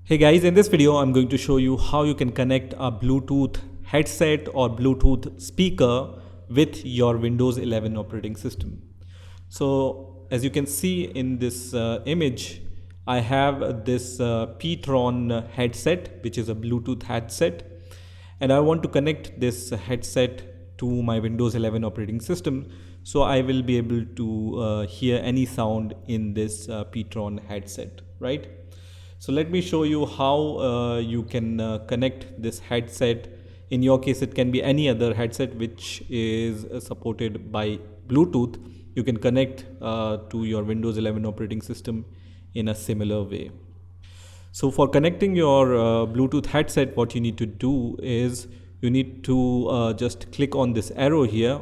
Hey guys, in this video I'm going to show you how you can connect a Bluetooth headset or Bluetooth speaker with your Windows 11 operating system. So as you can see in this image, I have this P-Tron headset, which is a Bluetooth headset, and I want to connect this headset to my Windows 11 operating system, so I will be able to hear any sound in this P-Tron headset, right? So let me show you how you can connect this headset. In your case, it can be any other headset which is supported by Bluetooth. You can connect to your Windows 11 operating system in a similar way. So for connecting your Bluetooth headset, what you need to do is you need to just click on this arrow here,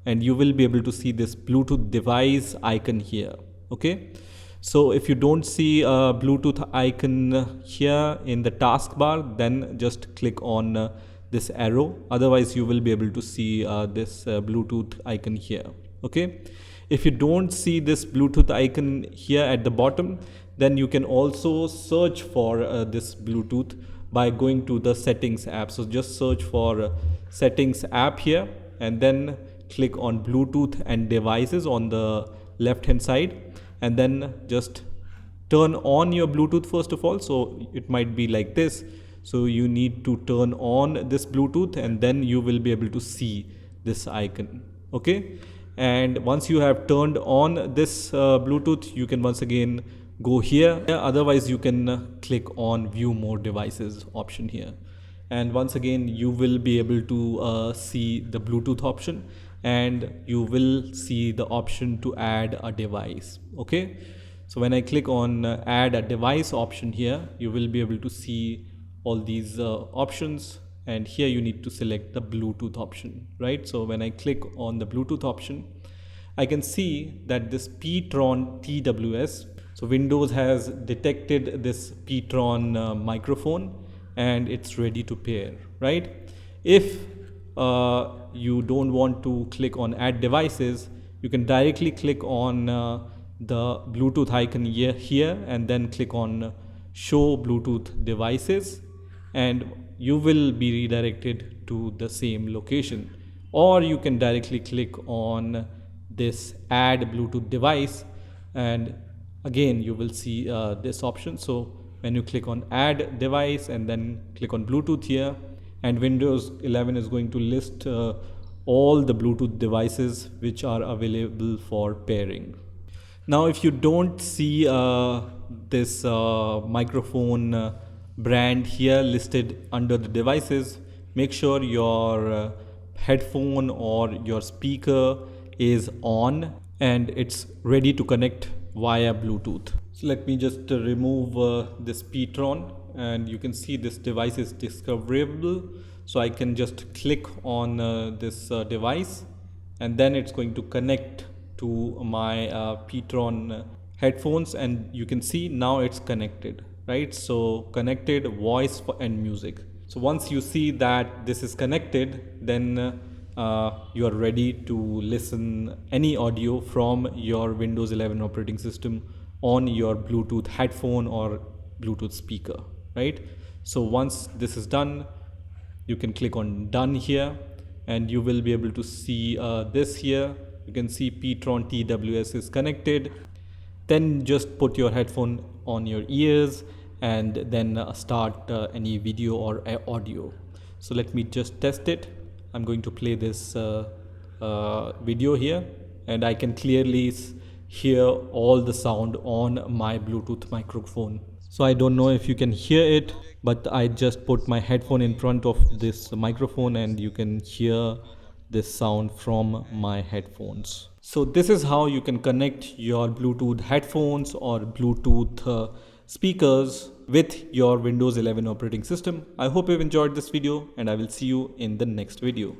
and you will be able to see this Bluetooth device icon here. Okay. So if you don't see a Bluetooth icon here in the taskbar, then just click on this arrow. Otherwise, you will be able to see this Bluetooth icon here. Okay. If you don't see this Bluetooth icon here at the bottom, then you can also search for this Bluetooth by going to the settings app. So just search for settings app here and then click on Bluetooth and devices on the left hand side, and then just turn on your Bluetooth first of all. So it might be like this. So you need to turn on this Bluetooth and then you will be able to see this icon. Okay. And once you have turned on this Bluetooth, you can once again go here. Otherwise, you can click on view more devices option here. And once again, you will be able to see the Bluetooth option, and you will see the option to add a device. Okay. So when I click on add a device option here, you will be able to see all these options. And here you need to select the Bluetooth option, right? So when I click on the Bluetooth option, I can see that this P-Tron TWS, so Windows has detected this P-Tron microphone and it's ready to pair, right? If you don't want to click on add devices, you can directly click on the Bluetooth icon here and then click on show Bluetooth devices, and you will be redirected to the same location. Or you can directly click on this add Bluetooth device, and again you will see this option. So when you click on add device and then click on Bluetooth here, and Windows 11 is going to list all the Bluetooth devices which are available for pairing. Now if you don't see this microphone brand here listed under the devices, make sure your headphone or your speaker is on and it's ready to connect via Bluetooth. So let me just remove this P-Tron, and you can see this device is discoverable. So I can just click on this device, and then it's going to connect to my P-Tron headphones, and you can see now it's connected, right? So connected voice and music. So once you see that this is connected, then you are ready to listen any audio from your Windows 11 operating system on your Bluetooth headphone or Bluetooth speaker, right? So once this is done, you can click on done here, and you will be able to see this here. You can see P-Tron TWS is connected. Then just put your headphone on your ears and then start any video or audio. So let me just test it. I'm going to play this video here, and I can clearly hear all the sound on my Bluetooth microphone. So I don't know if you can hear it, but I just put my headphone in front of this microphone and you can hear this sound from my headphones. So this is how you can connect your Bluetooth headphones or Bluetooth speakers with your Windows 11 operating system. I hope you've enjoyed this video, and I will see you in the next video.